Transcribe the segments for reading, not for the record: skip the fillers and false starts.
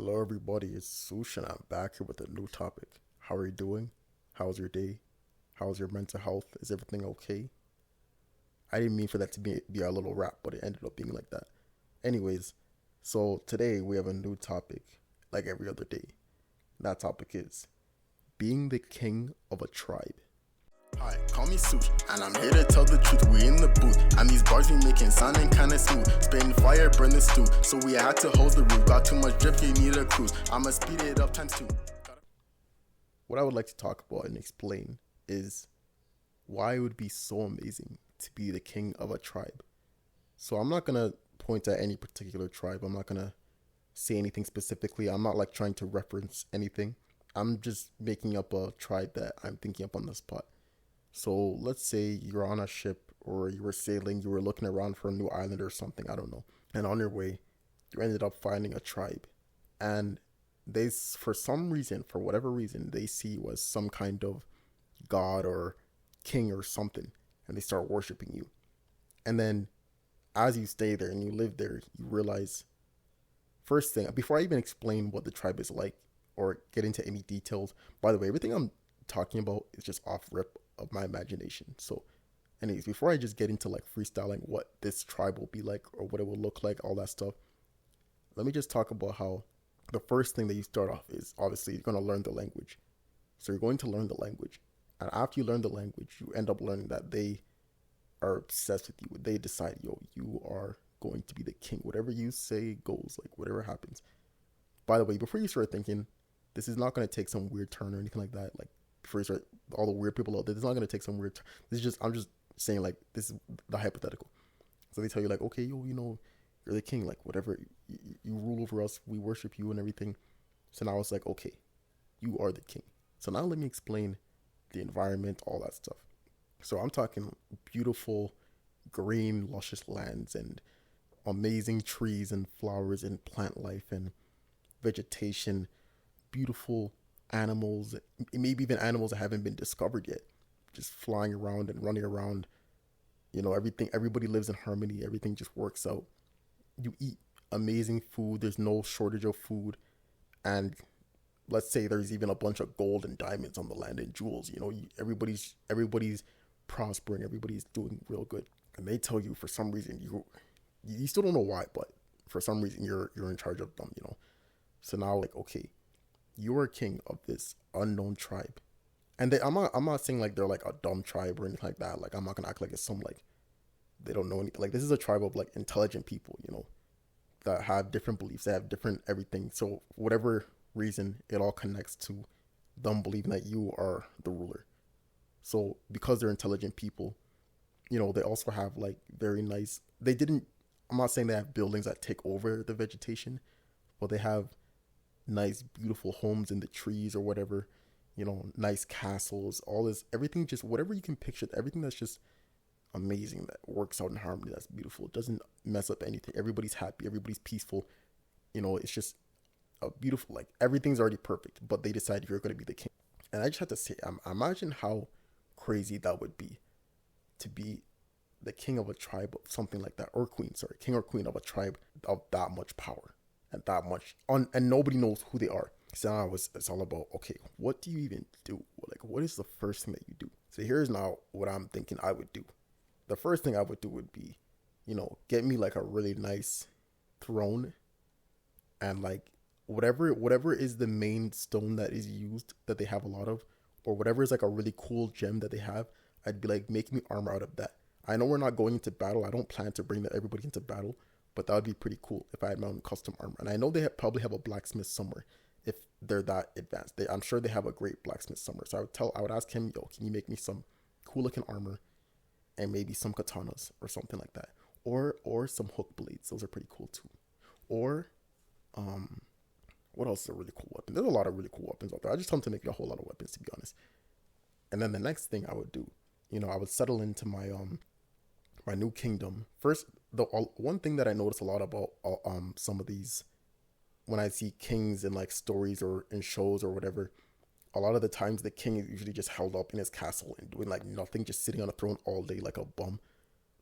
Hello, everybody. It's Sush, and I'm back here with a new topic. How are you doing? How's your day? How's your mental health? Is everything okay? I didn't mean for that to be our little rap, but it ended up being like that. Anyways, so today we have a new topic, like every other day. That topic is being the king of a tribe. Hi, call me Sush, and I'm here to tell the truth. We in the booth, and these bars we making sounding kinda smooth. Spitting fire, burn the stew, so we had to hold the roof. Got too much drift, you need a cruise. I'ma speed it up times two. What I would like to talk about and explain is why it would be so amazing to be the king of a tribe. So I'm not gonna point at any particular tribe. I'm not gonna say anything specifically. I'm not like trying to reference anything. I'm just making up a tribe that I'm thinking up on the spot. So let's say you're on a ship or you were sailing, you were looking around for a new island or something, I don't know. And on your way, you ended up finding a tribe. And they, for some reason, for whatever reason, they see you as some kind of god or king or something. And they start worshiping you. And then as you stay there and you live there, you realize, first thing, before I even explain what the tribe is like or get into any details, by the way, everything I'm talking about is just off rip of my imagination. So anyways, before I just get into like freestyling what this tribe will be like or what it will look like, all that stuff, let me just talk about how the first thing that you start off is obviously you're going to learn the language. So you're going to learn the language, and after you learn the language, you end up learning that they are obsessed with you. They decide, yo, you are going to be the king. Whatever you say goes, like whatever happens. By the way, before you start thinking this is not going to take some weird turn or anything like that, like before you start, all the weird people out there, this is not going to take some weird turn. This is just, I'm just saying, like, this is the hypothetical. So they tell you, like, okay, yo, you know, you're the king, like whatever, you rule over us, we worship you and everything. So now it's like, okay, you are the king. So now let me explain the environment, all that stuff. So I'm talking beautiful, green, luscious lands and amazing trees and flowers and plant life and vegetation, beautiful animals, maybe even animals that haven't been discovered yet, just flying around and running around. You know, everybody lives in harmony. Everything just works out. You eat amazing food. There's no shortage of food. And let's say there's even a bunch of gold and diamonds on the land and jewels. You know, everybody's prospering. Everybody's doing real good. And they tell you for some reason you still don't know why, but for some reason you're in charge of them. You know, so now like, okay, you are king of this unknown tribe. And I'm not saying like they're like a dumb tribe or anything like that. Like I'm not gonna act like it's some like they don't know anything. Like this is a tribe of like intelligent people, you know, that have different beliefs, that have different everything. So whatever reason, it all connects to them believing that you are the ruler. So because they're intelligent people, you know, they also have like very nice. I'm not saying they have buildings that take over the vegetation, but they have nice, beautiful homes in the trees or whatever. You know, nice castles, all this, everything, just whatever you can picture, everything that's just amazing, that works out in harmony, that's beautiful. It doesn't mess up anything. Everybody's happy, everybody's peaceful. You know, it's just a beautiful, like everything's already perfect, but they decide you're going to be the king. And I just have to say, imagine how crazy that would be to be the king of a tribe of something like that, or queen, sorry, king or queen of a tribe of that much power and that much, and nobody knows who they are. So now it's all about, okay, what do you even do? Like, what is the first thing that you do? So here's now what I'm thinking I would do. The first thing I would do would be, you know, get me like a really nice throne, and like whatever is the main stone that is used, that they have a lot of, or whatever is like a really cool gem that they have, I'd be like, make me armor out of that. I know we're not going into battle. I don't plan to bring everybody into battle, but that would be pretty cool if I had my own custom armor. And I know they probably have a blacksmith somewhere if they're that advanced. I'm sure they have a great blacksmith somewhere. So I would ask him, yo, can you make me some cool looking armor and maybe some katanas or something like that, or some hook blades. Those are pretty cool too. Or what else is a really cool weapon? There's a lot of really cool weapons out there. I just tell them to make me a whole lot of weapons, to be honest. And then the next thing I would do, you know, I would settle into my my new kingdom. First, one thing that I notice a lot about some of these, when I see kings in like stories or in shows or whatever, a lot of the times the king is usually just held up in his castle and doing like nothing, just sitting on a throne all day like a bum.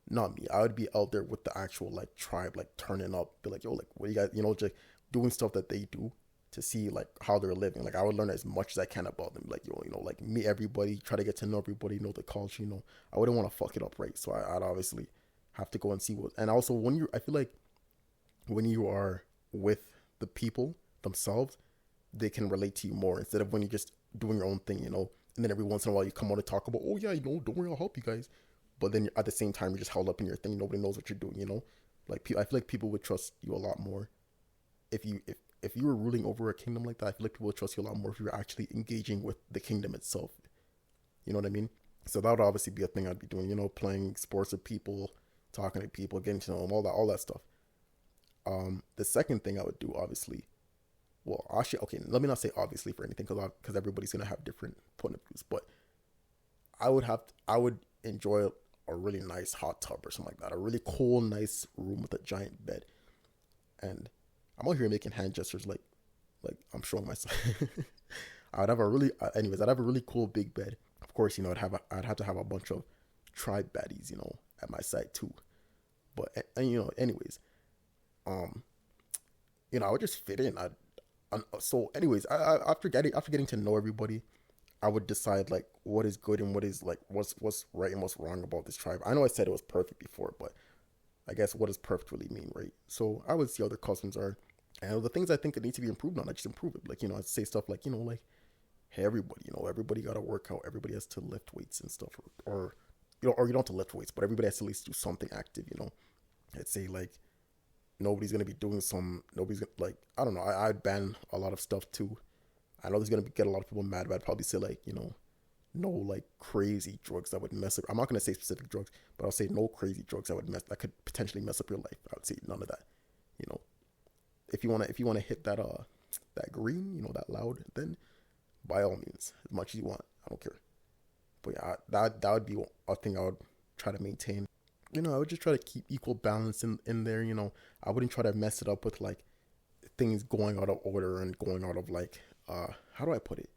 Not me. I would be out there with the actual like tribe, like turning up, be like, yo, like what do you guys, you know, just doing stuff that they do. to see like how they're living. Like I would learn as much as I can about them. Like like meet everybody, try to get to know everybody, know the culture. I wouldn't want to fuck it up, right? So I'd obviously have to go and see what. And also I feel like when you are with the people themselves, they can relate to you more instead of when you're just doing your own thing. And then every once in a while you come on and talk about, oh yeah, don't worry, I'll help you guys. But then at the same time, you're just held up in your thing. Nobody knows what you're doing. Like I feel like people would trust you a lot more if you were ruling over a kingdom like that. I feel like people would trust you a lot more if you were actually engaging with the kingdom itself. You know what I mean? So that would obviously be a thing I'd be doing. Playing sports with people, talking to people, getting to know them, all that stuff. The second thing I would do, obviously, well, actually, okay, let me not say obviously for anything because everybody's gonna have different point of views, but I would enjoy a really nice hot tub or something like that, a really cool, nice room with a giant bed, and I'm out here making hand gestures like I'm showing myself. I'd have a really cool big bed. Of course, I'd have to have a bunch of tribe baddies, at my side too. But anyways, um, I would just fit in. So anyways, after getting to know everybody, I would decide like what is good and what is like what's right and what's wrong about this tribe. I know I said it was perfect before, but I guess what does perfect really mean, right? So I would see how their customs are, and the things I think that need to be improved on, I just improve it. Like I'd say stuff like like, hey everybody, everybody got to work out, everybody has to lift weights and stuff, or you don't have to lift weights, but everybody has to at least do something active. I'd say like nobody's gonna be doing nobody's gonna, like, I don't know. I'd ban a lot of stuff too. I know there's gonna get a lot of people mad, but I'd probably say like no like crazy drugs that would mess up. I'm not gonna say specific drugs, but I'll say no crazy drugs that could potentially mess up your life. I would say none of that. You know, if you wanna hit that green, that loud, then by all means, as much as you want. I don't care. But yeah, that would be a thing I would try to maintain. I would just try to keep equal balance in there. I wouldn't try to mess it up with like things going out of order and going out of like how do I put it?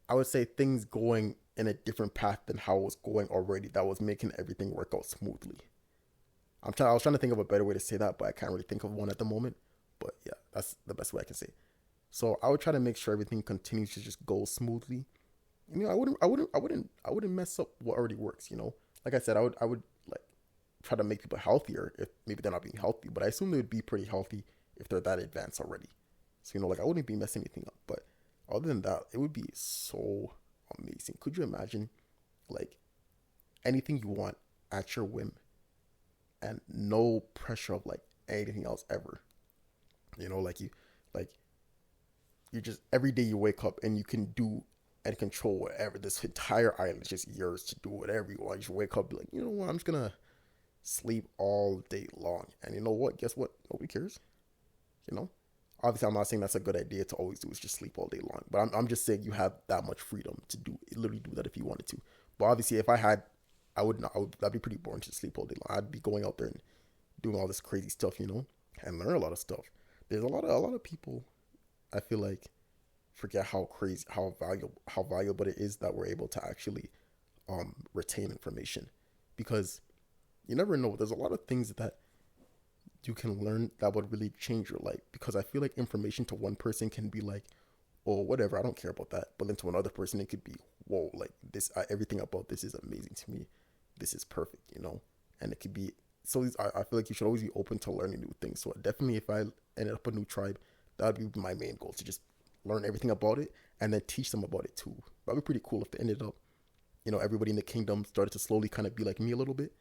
I would say things going in a different path than how it was going already. That was making everything work out smoothly. I was trying to think of a better way to say that, but I can't really think of one at the moment. But yeah, that's the best way I can say. So I would try to make sure everything continues to just go smoothly. I wouldn't mess up what already works. Like I said, I would like try to make people healthier if maybe they're not being healthy, but I assume they would be pretty healthy if they're that advanced already. So like I wouldn't be messing anything up. But other than that, it would be so amazing. Could you imagine like anything you want at your whim and no pressure of like anything else ever? Like you just every day you wake up and you can do and control whatever. This entire island is just yours to do whatever you want. You just wake up, be like, you know what? I'm just gonna sleep all day long. And you know what? Guess what? Nobody cares. You know. Obviously, I'm not saying that's a good idea to always do is just sleep all day long. But I'm just saying you have that much freedom to literally do that if you wanted to. But obviously, if I had, I would not. That'd be pretty boring to sleep all day long. I'd be going out there and doing all this crazy stuff, and learn a lot of stuff. There's a lot of people, I feel like, forget how valuable it is that we're able to actually retain information, because you never know. There's a lot of things that you can learn that would really change your life, because I feel like information to one person can be like, oh, whatever, I don't care about that. But then to another person, it could be, whoa, like this, everything about this is amazing to me. This is perfect, and it could be, so I feel like you should always be open to learning new things. So definitely if I ended up a new tribe, that would be my main goal, to just learn everything about it and then teach them about it too. That'd be pretty cool if they ended up, everybody in the kingdom started to slowly kind of be like me a little bit.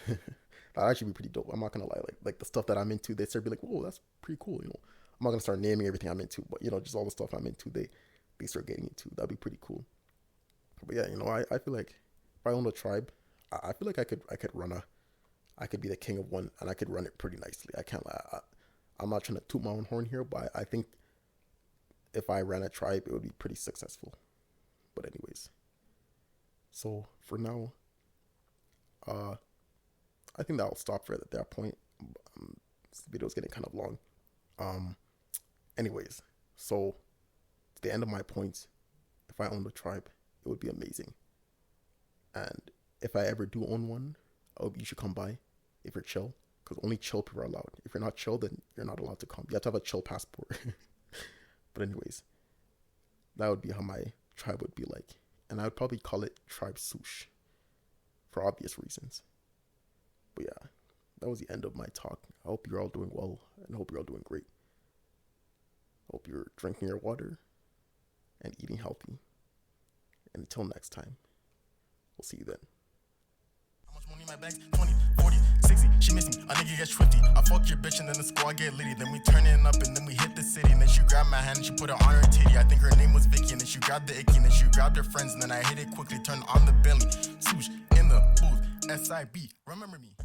That'd actually be pretty dope. I'm not gonna lie. Like the stuff that I'm into, they start to be like, whoa, that's pretty cool. I'm not gonna start naming everything I'm into, but just all the stuff I'm into, they start getting into. That'd be pretty cool. But yeah, I feel like if I owned a tribe, I feel like I could I could be the king of one, and I could run it pretty nicely. I can't lie. I'm not trying to toot my own horn here, but I think if I ran a tribe, it would be pretty successful. But anyways, so for now, I think that'll stop right at that point. This video's getting kind of long. Anyways, so to the end of my points, if I owned a tribe, it would be amazing. And if I ever do own one, I hope you should come by. If you're chill, because only chill people are allowed. If you're not chill, then you're not allowed to come. You have to have a chill passport. But anyways, that would be how my tribe would be like. And I would probably call it Tribe Sush for obvious reasons. But yeah, that was the end of my talk. I hope you're all doing well and I hope you're all doing great. I hope you're drinking your water and eating healthy. And until next time, we'll see you then. How much money in my bags? 20, 40, 60. She miss me. A nigga gets swifty. I fuck your bitch and then the squad get litty. Then we turn it up and then we hit the city. And then she grabbed my hand and she put it on her titty. I think her name was Vicky. And then she grabbed the icky. And then she grabbed her friends. And then I hit it quickly. Turned on the belly. Swoosh in the booth. SIB. Remember me.